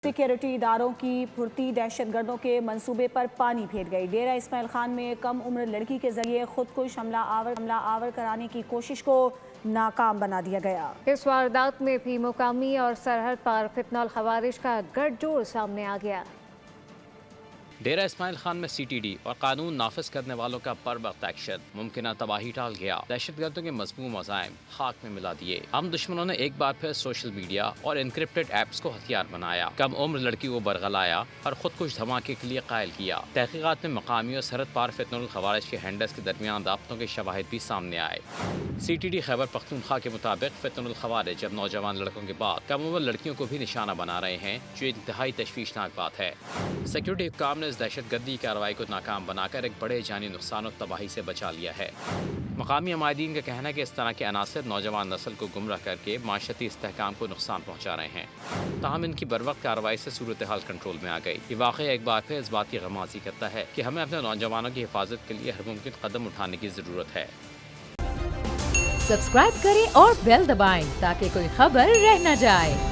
Security इदारों की फुर्ती दहशतगर्दों के मंसूबे पर पानी फेर गई। डेरा इस्माइल खान में कम उम्र लड़की के जरिए खुदकुश हमला आवर कराने की कोशिश को नाकाम बना दिया गया। इस वारदात में भी मुकामी और सरहद पार फितनल खवारिश का गठजोड़ सामने आ गया। डेरा इस्माइल खान में CTD और कानून नाफिज करने वालों का बरवक्त एक्शन मुमकिन तबाही टाल गया। दहशतगर्दों के मज़मूम अज़ाइम खाक में मिला दिए। हम दुश्मनों ने एक बार फिर सोशल मीडिया और इनक्रिप्टेड ऐप्स को हथियार बनाया। कम उम्र लड़की को बरगलाया और खुदकुश धमाके के लिए कायल किया। तहकीकात में मकामी और सरहद पार फितनुल खवारिज के हैंडल्स के दरमियान राब्तों के शवाहिद भी सामने आए। CTD खैबर पख्तूनख्वा के मुताबिक फितनुल खवारिज अब नौजवान लड़कों के बाद कम उम्र लड़कियों को भी निशाना बना रहे हैं, जो इंतहाई तशवीशनाक बात है। सिक्योरिटी हुक्काम ने इस दहशतगर्दी कार्रवाई को नाकाम बनाकर एक बड़े जानी नुकसान और तबाही से बचा लिया है। मकामी अमायदीन का कहना है कि इस तरह के अनासर नौजवान नस्ल को गुमराह करके माशरती इस्तेहकाम को नुकसान पहुँचा रहे हैं। ताहम इनकी बरवक्त कार्रवाई से सूरत हाल कंट्रोल में आ गई। ये वाक़या एक बार फिर इस बात की गमाज़ी करता है कि हमें अपने नौजवानों की हिफाजत के लिए हर मुमकिन कदम उठाने की ज़रूरत है। सब्सक्राइब करें और बेल दबाएं ताकि कोई खबर रह न जाए।